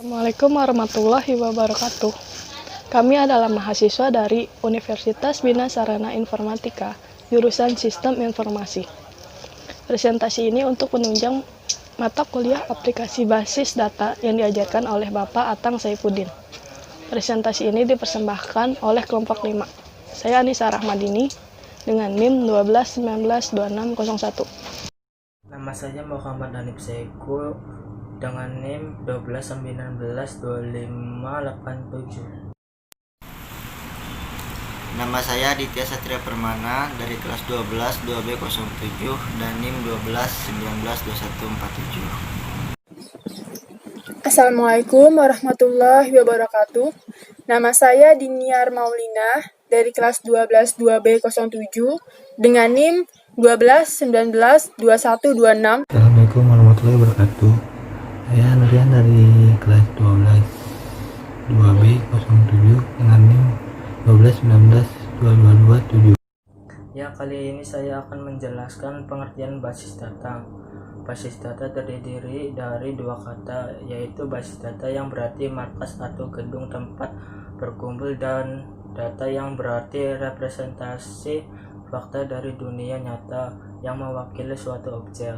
Assalamualaikum warahmatullahi wabarakatuh. Kami adalah mahasiswa dari Universitas Bina Sarana Informatika, jurusan Sistem Informasi. Presentasi ini untuk menunjang mata kuliah aplikasi basis data yang diajarkan oleh Bapak Atang Saifuddin. Presentasi ini dipersembahkan oleh kelompok 5. Saya Anissa Rahmadini dengan NIM 12192601. Nama saya Muhammad Hanif Saiku dengan NIM 12192587. Nama saya Aditya Satria Permana dari kelas 12 2B07 dan NIM 12192147. Assalamualaikum warahmatullahi wabarakatuh. Nama saya Diniar Maulina dari kelas 12 2B07 dengan NIM 12192126. Assalamualaikum warahmatullahi wabarakatuh. Saya Nurian dari kelas 12 2B07 dengan NIM 12192227. Ya, kali ini saya akan menjelaskan pengertian basis data. Basis data terdiri dari dua kata, yaitu basis data yang berarti markas atau gedung tempat berkumpul, dan data yang berarti representasi fakta dari dunia nyata yang mewakili suatu objek.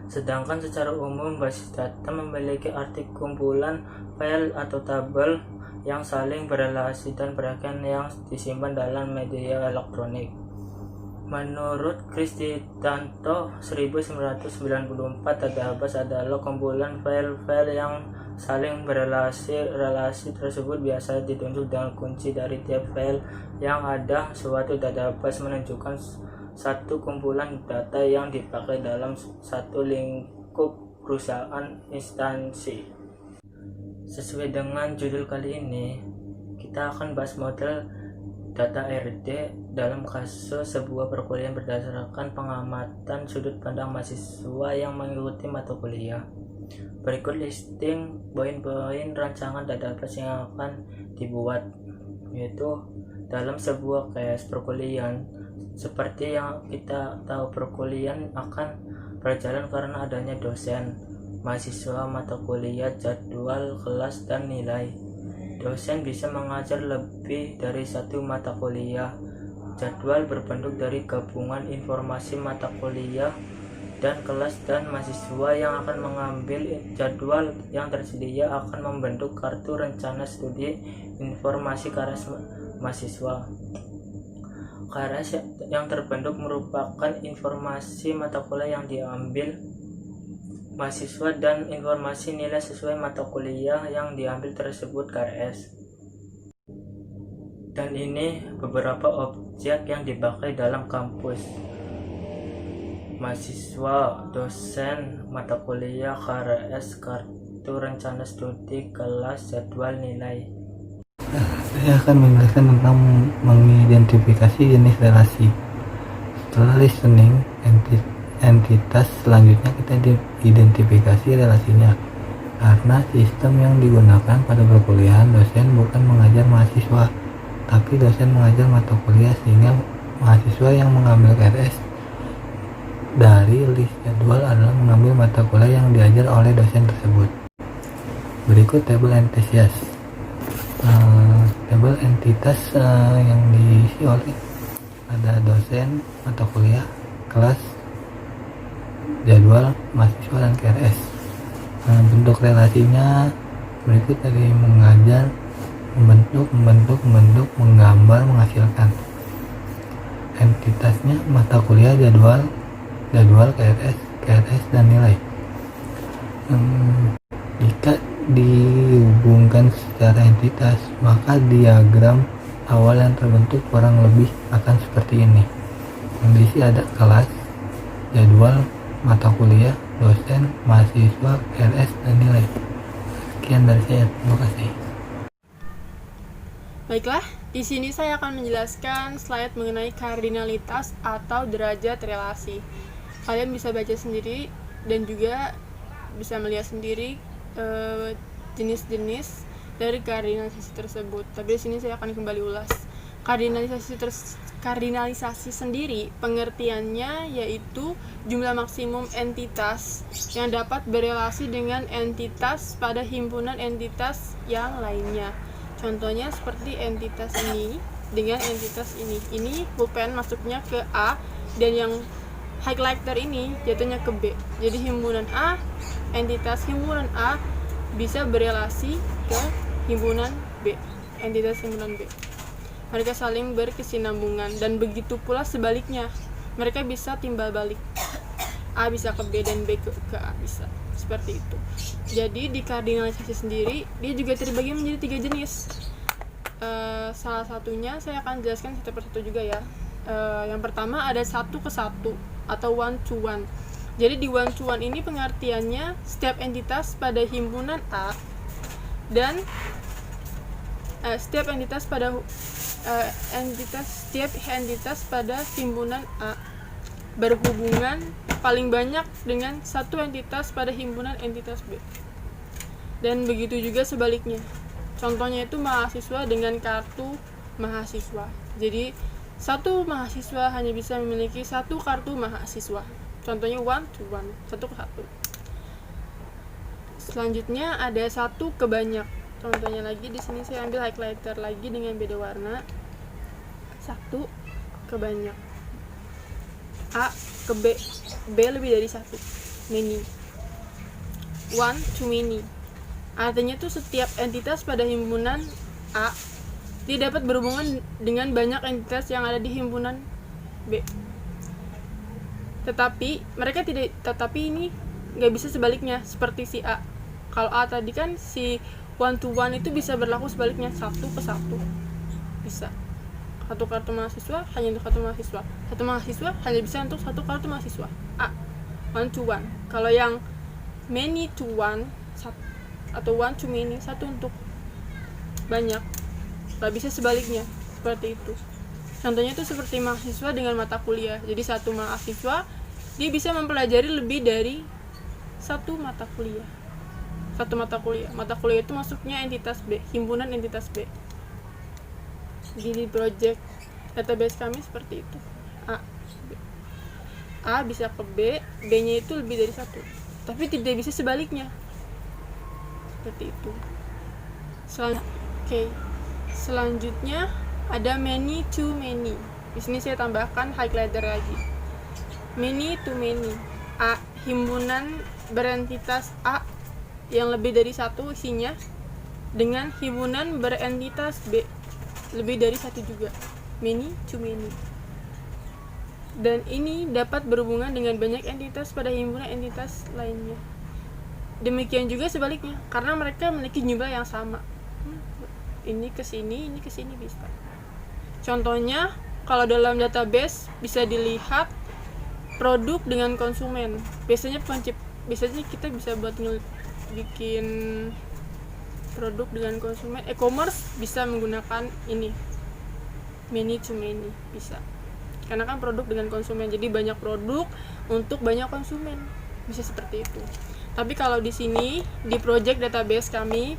Sedangkan secara umum basis data memiliki arti kumpulan file atau tabel yang saling berelasi dan bagian yang disimpan dalam media elektronik. Menurut Kristianto 1994, database adalah kumpulan file-file yang saling berelasi. Relasi tersebut biasa ditunjuk dengan kunci dari tiap file yang ada. Suatu database menunjukkan satu kumpulan data yang dipakai dalam satu lingkup perusahaan instansi. Sesuai dengan judul kali ini, kita akan bahas model data RD dalam kasus sebuah perkuliahan berdasarkan pengamatan sudut pandang mahasiswa yang mengikuti mata kuliah. Berikut listing poin-poin rancangan database yang akan dibuat, yaitu dalam sebuah case perkuliahan. Seperti yang kita tahu, perkuliahan akan berjalan karena adanya dosen, mahasiswa, mata kuliah, jadwal kelas, dan nilai. Dosen bisa mengajar lebih dari satu mata kuliah. Jadwal berbentuk dari gabungan informasi mata kuliah dan kelas, dan mahasiswa yang akan mengambil jadwal yang tersedia akan membentuk kartu rencana studi informasi KRS mahasiswa. KRS yang terbentuk merupakan informasi mata kuliah yang diambil mahasiswa dan informasi nilai sesuai mata kuliah yang diambil tersebut KRS. Dan ini beberapa objek yang dipakai dalam kampus: mahasiswa, dosen, mata kuliah, KRS, kartu rencana studi, kelas, jadwal, nilai. Saya akan menjelaskan tentang mengidentifikasi jenis relasi. Setelah listening entitas, selanjutnya kita identifikasi relasinya. Karena sistem yang digunakan pada perkuliahan, dosen bukan mengajar mahasiswa, tapi dosen mengajar mata kuliah, sehingga mahasiswa yang mengambil KRS dari list jadwal adalah mengambil mata kuliah yang diajar oleh dosen tersebut. Berikut tabel entitas. Tabel entitas yang diisi oleh ada dosen, mata kuliah, kelas, jadwal, mahasiswa, dan KRS. Bentuk relasinya berikut dari mengajar, membentuk, menggambar, menghasilkan. Entitasnya mata kuliah, jadwal, KRS, dan nilai. Jika dihubungkan secara entitas, maka diagram awal yang terbentuk kurang lebih akan seperti ini. Yang diisi ada kelas, jadwal, mata kuliah, dosen, mahasiswa, KRS, dan nilai. Sekian dari saya, terima kasih. Baiklah, di sini saya akan menjelaskan slide mengenai kardinalitas atau derajat relasi. Kalian bisa baca sendiri dan juga bisa melihat sendiri jenis-jenis dari kardinalisasi tersebut. Tapi di sini saya akan kembali ulas. Kardinalisasi sendiri pengertiannya yaitu jumlah maksimum entitas yang dapat berelasi dengan entitas pada himpunan entitas yang lainnya. Contohnya seperti entitas ini dengan entitas ini. Ini pulpen masuknya ke A dan yang highlighter ini jatuhnya ke B. Jadi himpunan A, entitas himpunan A bisa berelasi ke himpunan B, entitas himpunan B. Mereka saling berkesinambungan dan begitu pula sebaliknya. Mereka bisa timbal balik. A bisa ke B dan B ke A bisa. Seperti itu. Jadi di kardinalisasi sendiri dia juga terbagi menjadi 3 jenis. Salah satunya saya akan jelaskan satu persatu juga ya. Yang pertama ada 1 ke 1 atau 1 to 1. Jadi di 1 to 1 ini pengertiannya setiap entitas pada himpunan A dan setiap entitas pada himpunan A berhubungan paling banyak dengan satu entitas pada himpunan entitas B. Dan begitu juga sebaliknya. Contohnya itu mahasiswa dengan kartu mahasiswa. Jadi satu mahasiswa hanya bisa memiliki satu kartu mahasiswa. Contohnya 1 to 1, 1 ke 1. Selanjutnya ada 1 ke banyak. Contohnya lagi di sini saya ambil highlighter lagi dengan beda warna. 1 ke banyak. A ke B. B lebih dari 1. Many. 1 to many. Artinya tuh setiap entitas pada himpunan A dia dapat berhubungan dengan banyak entitas yang ada di himpunan B. Tetapi ini nggak bisa sebaliknya seperti si A. Kalau A tadi kan si 1 to 1 itu bisa berlaku sebaliknya 1 ke 1 bisa. Satu kartu mahasiswa hanya untuk satu mahasiswa. Satu mahasiswa hanya bisa untuk satu kartu mahasiswa. A 1 to 1. Kalau yang many to 1 atau 1 to many, satu untuk banyak, nggak bisa sebaliknya seperti itu. Contohnya itu seperti mahasiswa dengan mata kuliah. Jadi satu mahasiswa dia bisa mempelajari lebih dari satu mata kuliah. Mata kuliah itu masuknya entitas B, himpunan entitas B. Di project database kami seperti itu. A bisa ke B, B-nya itu lebih dari 1. Tapi tidak bisa sebaliknya. Seperti itu. Selanjutnya ada many to many. Di sini saya tambahkan highlighter lagi. Many to many. A, himpunan berentitas A yang lebih dari 1 isinya dengan himpunan berentitas B lebih dari 1 juga. Many to many. Dan ini dapat berhubungan dengan banyak entitas pada himpunan entitas lainnya. Demikian juga sebaliknya, karena mereka memiliki jumlah yang sama. Ini ke sini bisa. Contohnya, kalau dalam database bisa dilihat produk dengan konsumen. Biasanya kita bisa buat bikin produk dengan konsumen. E-commerce bisa menggunakan ini. Many to many bisa. Karena kan produk dengan konsumen, jadi banyak produk untuk banyak konsumen. Bisa seperti itu. Tapi kalau di sini di project database kami,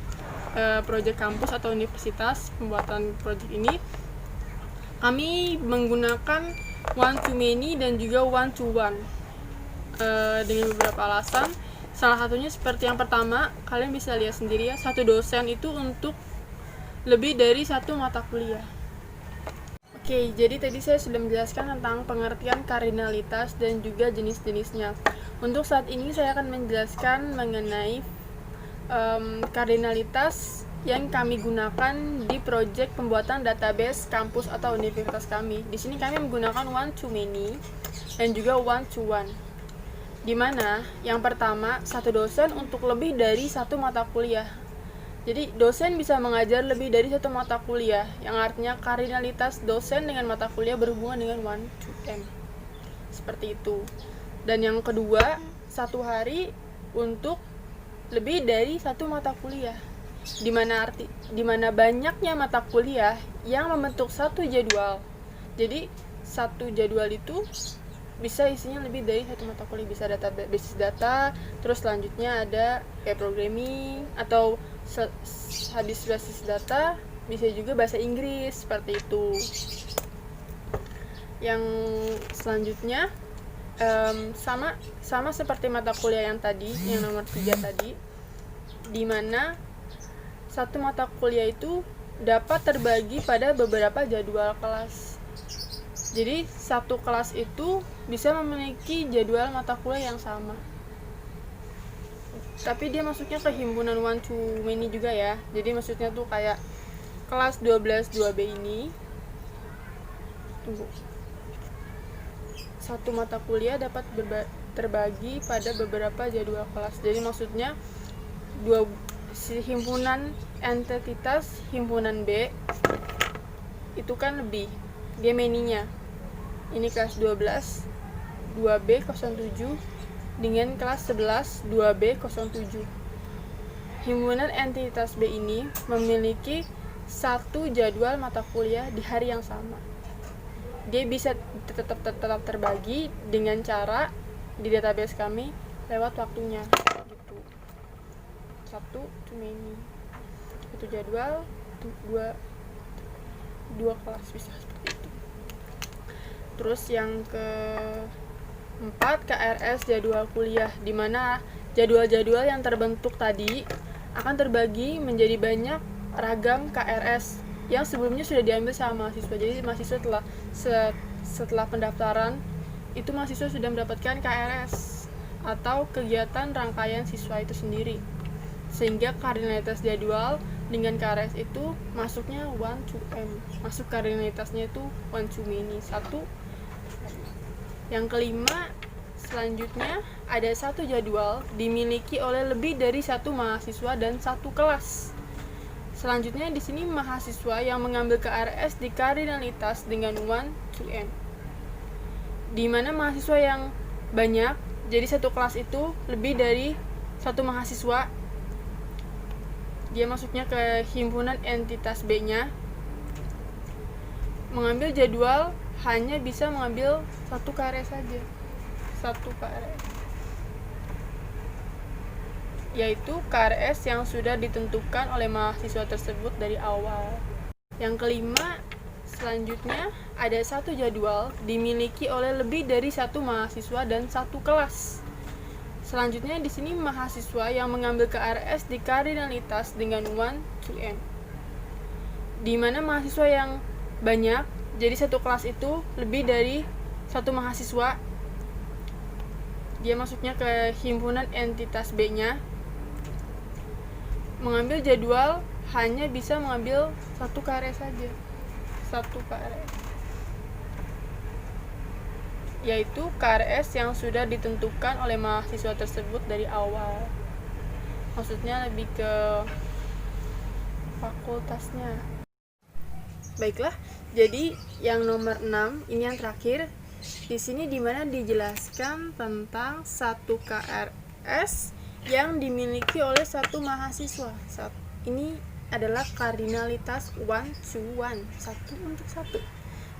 project kampus atau universitas pembuatan project ini, kami menggunakan 1 to many dan juga 1 to 1 dengan beberapa alasan. Salah satunya seperti yang pertama, kalian bisa lihat sendiri ya, satu dosen itu untuk lebih dari satu mata kuliah. Oke, jadi tadi saya sudah menjelaskan tentang pengertian kardinalitas dan juga jenis-jenisnya. Untuk saat ini saya akan menjelaskan mengenai kardinalitas yang kami gunakan di proyek pembuatan database kampus atau universitas kami. Di sini kami menggunakan 1 to many dan juga 1 to 1. Di mana yang pertama, satu dosen untuk lebih dari satu mata kuliah. Jadi dosen bisa mengajar lebih dari satu mata kuliah, yang artinya kardinalitas dosen dengan mata kuliah berhubungan dengan 1 to m. Seperti itu. Dan yang kedua, satu hari untuk lebih dari satu mata kuliah. Di mana banyaknya mata kuliah yang membentuk satu jadwal. Jadi satu jadwal itu bisa isinya lebih dari satu mata kuliah. Bisa basis data, terus selanjutnya ada kayak programming, atau habis basis data bisa juga bahasa Inggris, seperti itu. Yang selanjutnya sama seperti mata kuliah yang tadi, yang nomor 3 tadi, di mana satu mata kuliah itu dapat terbagi pada beberapa jadwal kelas. Jadi satu kelas itu bisa memiliki jadwal mata kuliah yang sama, tapi dia masuknya ke himpunan one to many juga ya. Jadi maksudnya tuh kayak kelas 12 2B ini, satu mata kuliah dapat terbagi pada beberapa jadwal kelas. Jadi maksudnya himpunan entitas himpunan B itu kan lebih, dia many-nya. Ini kelas 12 2B 07 dengan kelas 11 2B 07. Himpunan entitas B ini memiliki satu jadwal mata kuliah di hari yang sama. Dia bisa tetap terbagi dengan cara di database kami lewat waktunya gitu. Satu to many, satu jadwal, dua kelas, bisa seperti itu. Terus yang keempat, KRS jadwal kuliah, di mana jadwal-jadwal yang terbentuk tadi akan terbagi menjadi banyak ragam KRS yang sebelumnya sudah diambil sama mahasiswa. Jadi mahasiswa setelah pendaftaran itu mahasiswa sudah mendapatkan KRS atau kegiatan rangkaian siswa itu sendiri, sehingga kardinalitas jadwal dengan KRS itu masuknya 1 to M, masuk kardinalitasnya itu 1 to many, satu. Yang kelima, selanjutnya ada satu jadwal dimiliki oleh lebih dari satu mahasiswa dan satu kelas. Selanjutnya di sini mahasiswa yang mengambil KRS di kardinalitas dengan 1 to M, di mana mahasiswa yang banyak, jadi satu kelas itu lebih dari satu mahasiswa, dia masuknya ke himpunan entitas B-nya. Mengambil jadwal hanya bisa mengambil satu KRS saja, satu KRS, yaitu KRS yang sudah ditentukan oleh mahasiswa tersebut dari awal. Yang kelima, selanjutnya ada satu jadwal dimiliki oleh lebih dari satu mahasiswa dan satu kelas. Selanjutnya di sini mahasiswa yang mengambil KRS di kardinalitas dengan 1 to M, di mana mahasiswa yang banyak, jadi satu kelas itu lebih dari satu mahasiswa, dia masuknya ke himpunan entitas B-nya. Mengambil jadwal hanya bisa mengambil satu KRS saja, satu KRS, yaitu KRS yang sudah ditentukan oleh mahasiswa tersebut dari awal. Maksudnya lebih ke fakultasnya. Baiklah, jadi yang nomor 6 ini yang terakhir. Di sini dimana dijelaskan tentang satu KRS yang dimiliki oleh satu mahasiswa. Ini adalah kardinalitas 1 to 1, satu untuk satu,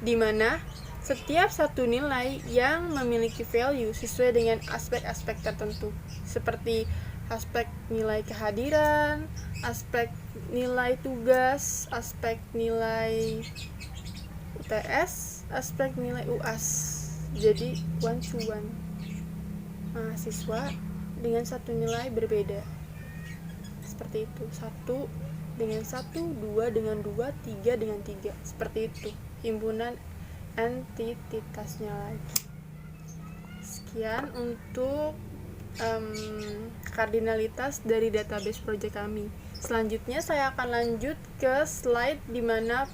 dimana setiap satu nilai yang memiliki value sesuai dengan aspek-aspek tertentu, seperti aspek nilai kehadiran, aspek nilai tugas, aspek nilai UTS, aspek nilai UAS. Jadi 1 to 1, mahasiswa dengan satu nilai berbeda, seperti itu. 1 dengan 1, 2 dengan 2, 3 dengan 3, seperti itu himpunan entitasnya lagi. Sekian untuk kardinalitas dari database project kami. Selanjutnya saya akan lanjut ke slide di mana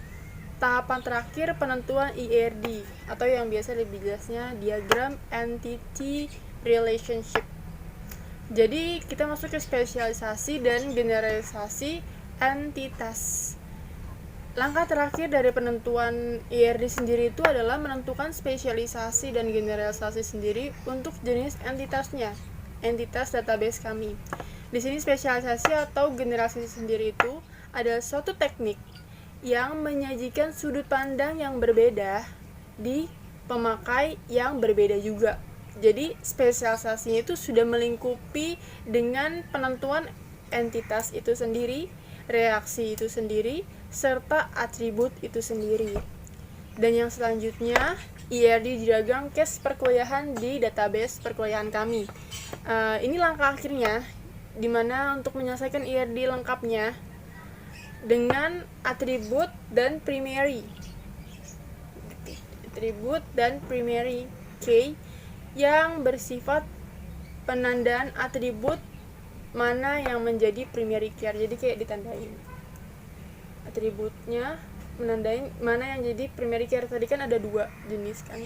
tahapan terakhir penentuan IRD, atau yang biasa lebih jelasnya diagram entity relationship. Jadi kita masuk ke spesialisasi dan generalisasi entitas. Langkah terakhir dari penentuan IRD sendiri itu adalah menentukan spesialisasi dan generalisasi sendiri untuk jenis entitasnya, entitas database kami. Di sini spesialisasi atau generalisasi sendiri itu adalah suatu teknik yang menyajikan sudut pandang yang berbeda di pemakai yang berbeda juga. Jadi spesialisasinya itu sudah melingkupi dengan penentuan entitas itu sendiri, reaksi itu sendiri, serta atribut itu sendiri. Dan yang selanjutnya, IRD diagram case perkuliahan di database perkuliahan kami. Ini langkah akhirnya, di mana untuk menyelesaikan IRD lengkapnya dengan atribut dan primary. Atribut dan primary key yang bersifat penandaan atribut mana yang menjadi primary key. Jadi kayak ditandain atributnya, menandain mana yang jadi primary key. Tadi kan ada 2 jenis kan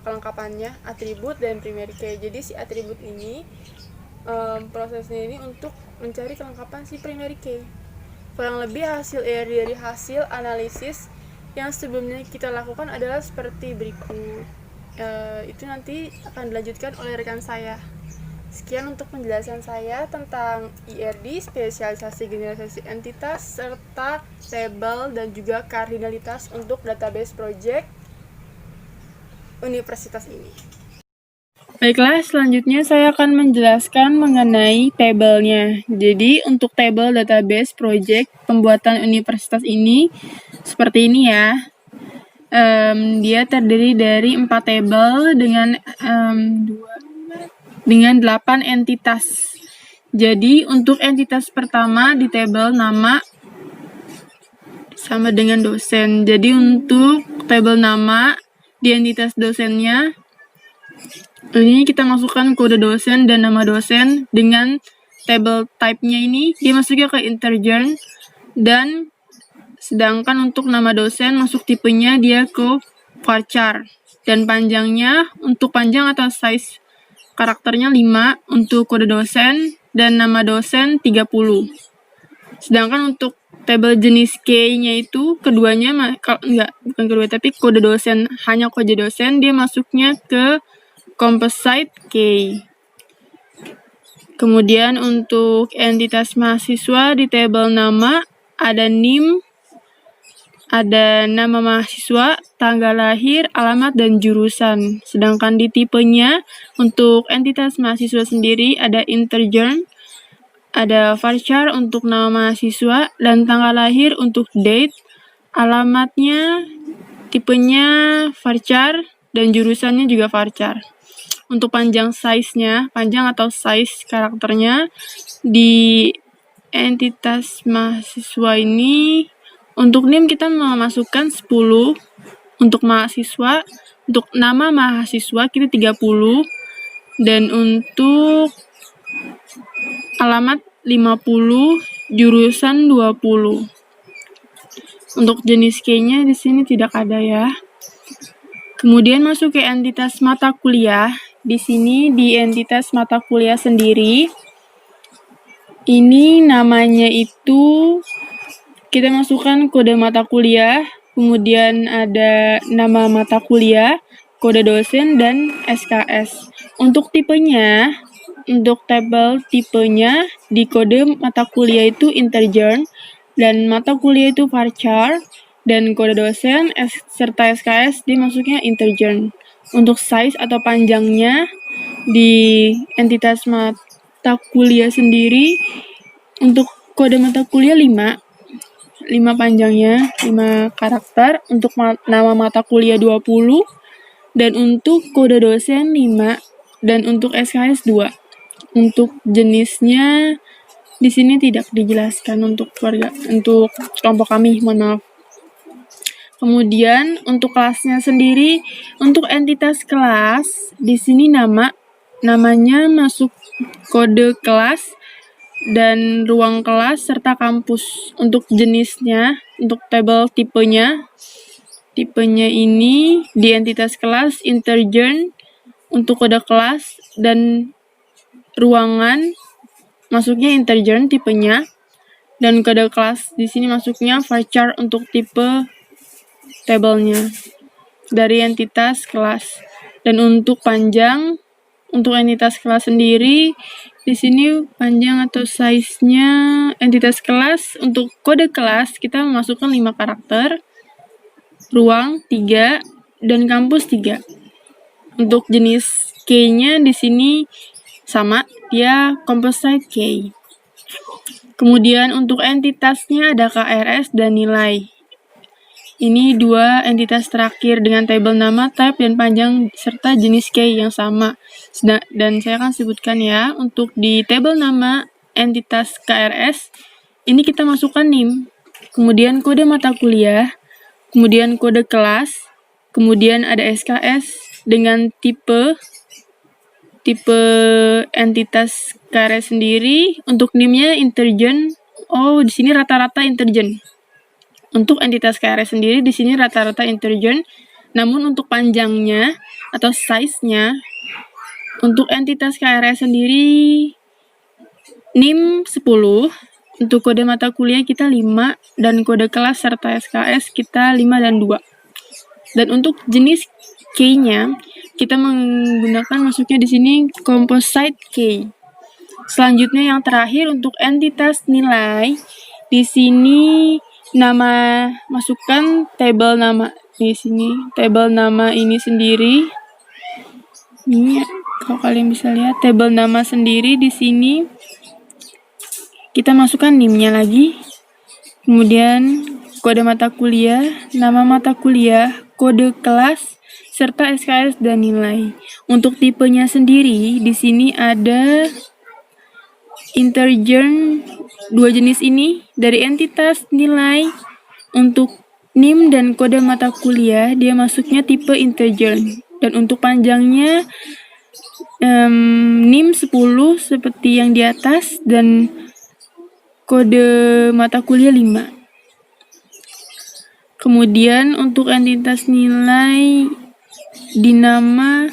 kelengkapannya, atribut dan primary key. Jadi si atribut ini prosesnya ini untuk mencari kelengkapan si primary key. Kurang lebih hasil dari hasil analisis yang sebelumnya kita lakukan adalah seperti berikut. Itu nanti akan dilanjutkan oleh rekan saya. Sekian untuk penjelasan saya tentang IRD, spesialisasi generalisasi entitas, serta tabel dan juga kardinalitas untuk database project universitas ini. Baiklah, selanjutnya saya akan menjelaskan mengenai tabelnya. Jadi, untuk tabel database project pembuatan universitas ini seperti ini ya. Dia terdiri dari 4 tabel dengan 8 entitas. Jadi, untuk entitas pertama di tabel nama sama dengan dosen. Jadi, untuk tabel nama di entitas dosennya, ini kita masukkan kode dosen dan nama dosen. Dengan table type-nya ini dia masuknya ke integer, dan sedangkan untuk nama dosen masuk tipenya dia ke varchar, dan panjangnya untuk panjang atau size karakternya 5 untuk kode dosen, dan nama dosen 30. Sedangkan untuk tabel jenis key-nya itu keduanya bukan kedua, tapi kode dosen, hanya kode dosen dia masuknya ke composite key. Kemudian untuk entitas mahasiswa di tabel nama ada NIM, ada nama mahasiswa, tanggal lahir, alamat, dan jurusan. Sedangkan di tipenya untuk entitas mahasiswa sendiri ada integer, ada varchar untuk nama mahasiswa, dan tanggal lahir untuk date, alamatnya tipenya varchar, dan jurusannya juga varchar. Untuk panjang size-nya, panjang atau size karakternya di entitas mahasiswa ini, untuk NIM kita memasukkan 10, untuk mahasiswa, untuk nama mahasiswa kita 30, dan untuk alamat 50, jurusan 20. Untuk jenis key-nya di sini tidak ada ya. Kemudian masuk ke entitas mata kuliah. Di sini di entitas mata kuliah sendiri, ini namanya itu kita masukkan kode mata kuliah, kemudian ada nama mata kuliah, kode dosen, dan SKS. Untuk tipenya, untuk tabel tipenya di kode mata kuliah itu integer, dan mata kuliah itu varchar, dan kode dosen serta SKS dimasuknya integer. Untuk size atau panjangnya di entitas mata kuliah sendiri, untuk kode mata kuliah 5 panjangnya, 5 karakter, untuk nama mata kuliah 20, dan untuk kode dosen 5, dan untuk SKS 2. Untuk jenisnya di sini tidak dijelaskan untuk kelompok kami, mohon maaf. Kemudian untuk kelasnya sendiri, untuk entitas kelas di sini namanya masuk kode kelas dan ruang kelas serta kampus. Untuk jenisnya, untuk tabel tipenya ini di entitas kelas integer untuk kode kelas, dan ruangan masuknya integer tipenya, dan kode kelas di sini masuknya varchar untuk tipe tabelnya dari entitas kelas. Dan untuk panjang, untuk entitas kelas sendiri di sini panjang atau size-nya entitas kelas, untuk kode kelas kita memasukkan 5 karakter, ruang 3, dan kampus 3. Untuk jenis key-nya di sini sama, dia composite key. Kemudian untuk entitasnya ada KRS dan nilai. Ini dua entitas terakhir dengan tabel nama, type, dan panjang serta jenis key yang sama. Dan saya akan sebutkan ya, untuk di tabel nama entitas KRS, ini kita masukkan NIM, kemudian kode mata kuliah, kemudian kode kelas, kemudian ada SKS dengan tipe entitas KRS sendiri. Untuk NIM-nya integer. Oh, di sini rata-rata integer. Untuk entitas KRS sendiri di sini rata-rata integer. Namun untuk panjangnya atau size-nya untuk entitas KRS sendiri NIM 10, untuk kode mata kuliah kita 5, dan kode kelas serta SKS kita 5 dan 2. Dan untuk jenis key-nya kita menggunakan masuknya di sini composite key. Selanjutnya yang terakhir untuk entitas nilai, di sini nama, masukkan tabel nama di sini. Tabel nama ini sendiri. Ini kalau kalian bisa lihat tabel nama sendiri di sini. Kita masukkan NIM-nya lagi. Kemudian kode mata kuliah, nama mata kuliah, kode kelas, serta SKS dan nilai. Untuk tipenya sendiri di sini ada integer, dua jenis ini dari entitas nilai. Untuk NIM dan kode mata kuliah dia masuknya tipe integer, dan untuk panjangnya NIM 10 seperti yang di atas, dan kode mata kuliah 5. Kemudian untuk entitas nilai di nama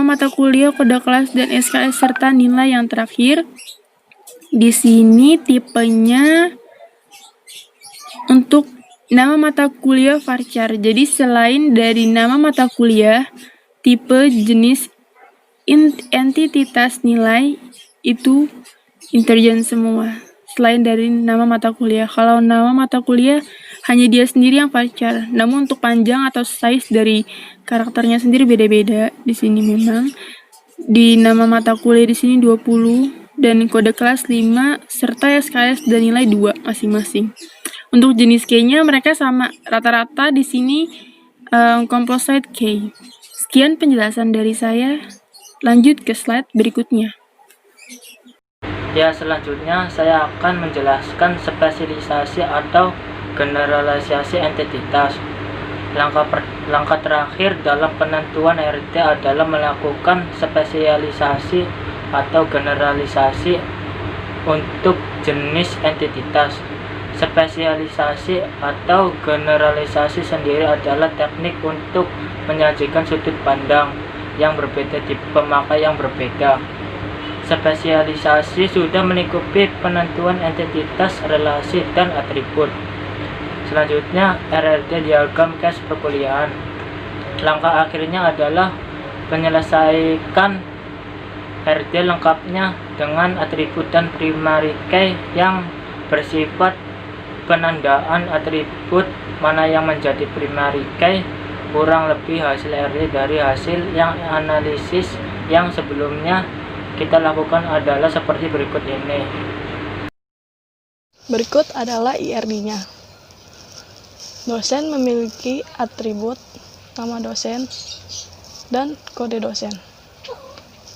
mata kuliah, kode kelas, dan SKS serta nilai yang terakhir. Di sini tipenya untuk nama mata kuliah varchar. Jadi selain dari nama mata kuliah, tipe jenis entitas nilai itu integer semua. Selain dari nama mata kuliah. Kalau nama mata kuliah hanya dia sendiri yang varchar. Namun untuk panjang atau size dari karakternya sendiri beda-beda. Di sini memang di nama mata kuliah di sini 20, dan kode kelas 5 serta SKS dan nilai 2 masing-masing. Untuk jenis key-nya mereka sama, rata-rata di sini composite key. Sekian penjelasan dari saya. Lanjut ke slide berikutnya. Ya, selanjutnya saya akan menjelaskan spesialisasi atau generalisasi entitas. Langkah terakhir dalam penentuan RT adalah melakukan spesialisasi atau generalisasi untuk jenis entitas. Spesialisasi atau generalisasi sendiri adalah teknik untuk menyajikan sudut pandang yang berbeda di pemakai yang berbeda. Spesialisasi sudah melingkupi penentuan entitas, relasi, dan atribut. Selanjutnya, RRD diagram case perkuliahan. Langkah akhirnya adalah menyelesaikan RD lengkapnya dengan atribut dan primary key yang bersifat penandaan atribut mana yang menjadi primary key. Kurang lebih hasil RD dari hasil yang analisis yang sebelumnya kita lakukan adalah seperti berikut ini. Berikut adalah IRD-nya. Dosen memiliki atribut nama dosen dan kode dosen.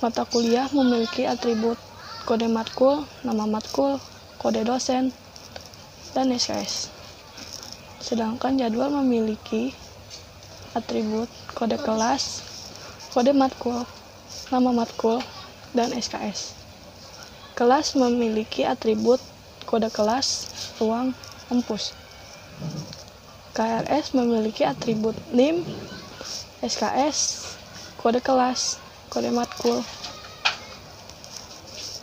Mata kuliah memiliki atribut kode matkul, nama matkul, kode dosen, dan SKS. Sedangkan jadwal memiliki atribut kode kelas, kode matkul, nama matkul, dan SKS. Kelas memiliki atribut kode kelas, ruang, kampus. KRS memiliki atribut NIM, SKS, kode kelas, kode matkul,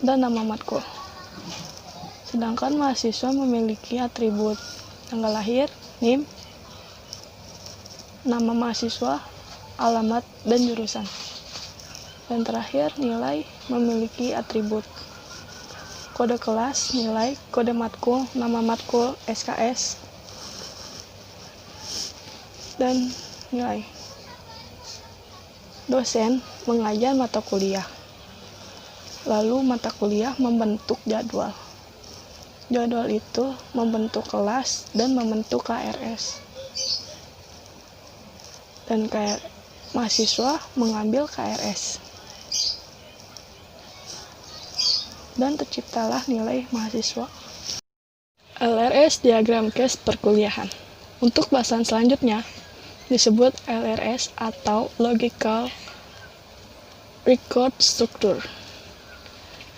dan nama matkul. Sedangkan mahasiswa memiliki atribut tanggal lahir, NIM, nama mahasiswa, alamat, dan jurusan. Dan terakhir, nilai memiliki atribut kode kelas, nilai, kode matkul, nama matkul, SKS, dan nilai. Dosen mengajar mata kuliah. Lalu mata kuliah membentuk jadwal. Jadwal itu membentuk kelas dan membentuk KRS. Dan mahasiswa mengambil KRS. Dan terciptalah nilai mahasiswa. LRS diagram case perkuliahan. Untuk bahasan selanjutnya disebut LRS atau Logical Record Structure.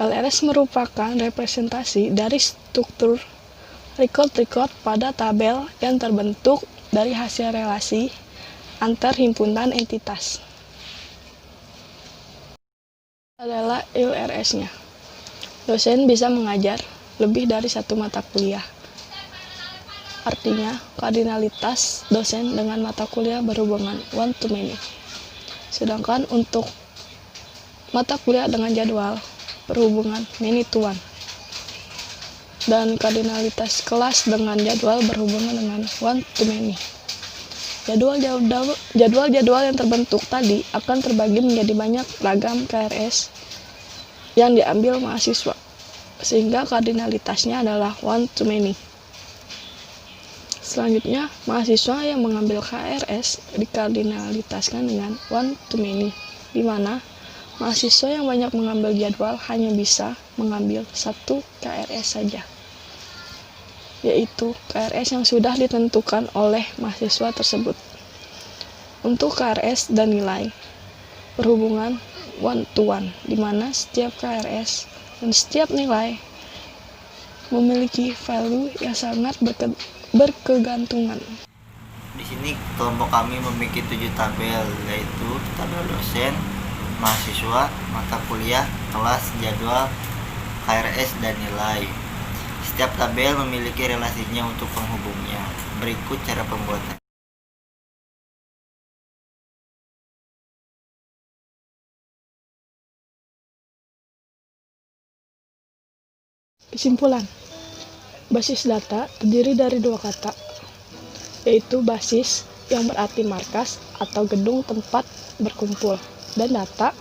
LRS merupakan representasi dari struktur record pada tabel yang terbentuk dari hasil relasi antar himpunan entitas. Adalah LRS-nya. Dosen bisa mengajar lebih dari satu mata kuliah. Artinya, kardinalitas dosen dengan mata kuliah berhubungan one to many. Sedangkan untuk mata kuliah dengan jadwal berhubungan many to one. Dan kardinalitas kelas dengan jadwal berhubungan dengan one to many. Jadwal-jadwal yang terbentuk tadi akan terbagi menjadi banyak ragam KRS yang diambil mahasiswa, sehingga kardinalitasnya adalah one to many. Selanjutnya, mahasiswa yang mengambil KRS dikardinalitaskan dengan one to many, di mana mahasiswa yang banyak mengambil jadwal hanya bisa mengambil satu KRS saja, yaitu KRS yang sudah ditentukan oleh mahasiswa tersebut. Untuk KRS dan nilai berhubungan one to one, di mana setiap KRS dan setiap nilai memiliki value yang sangat berkegantungan. Di sini kelompok kami memiliki 7 tabel, yaitu tabel dosen, mahasiswa, mata kuliah, kelas, jadwal, KRS, dan nilai. Setiap tabel memiliki relasinya untuk penghubungnya. Berikut cara pembuatan. Kesimpulan, basis data terdiri dari 2 kata, yaitu basis yang berarti markas atau gedung tempat berkumpul, dan data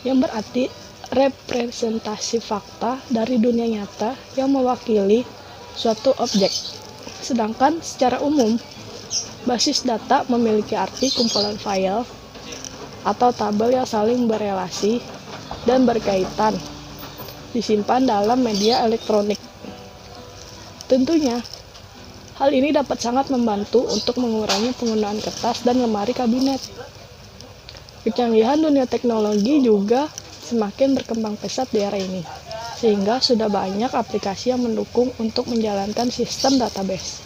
yang berarti representasi fakta dari dunia nyata yang mewakili suatu objek. Sedangkan secara umum, basis data memiliki arti kumpulan file atau tabel yang saling berelasi dan berkaitan, disimpan dalam media elektronik. Tentunya, hal ini dapat sangat membantu untuk mengurangi penggunaan kertas dan lemari kabinet. Kecanggihan dunia teknologi juga semakin berkembang pesat di era ini, sehingga sudah banyak aplikasi yang mendukung untuk menjalankan sistem database.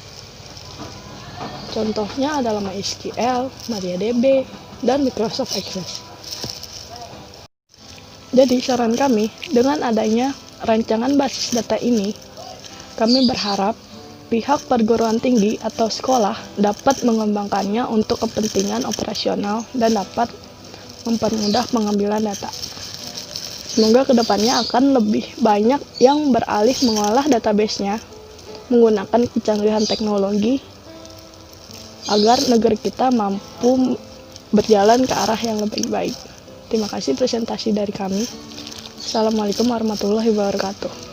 Contohnya adalah MySQL, MariaDB, dan Microsoft Access. Jadi saran kami, dengan adanya rancangan basis data ini, kami berharap pihak perguruan tinggi atau sekolah dapat mengembangkannya untuk kepentingan operasional dan dapat mempermudah pengambilan data. Semoga kedepannya akan lebih banyak yang beralih mengolah database-nya menggunakan kecanggihan teknologi agar negeri kita mampu berjalan ke arah yang lebih baik. Terima kasih presentasi dari kami. Assalamualaikum warahmatullahi wabarakatuh.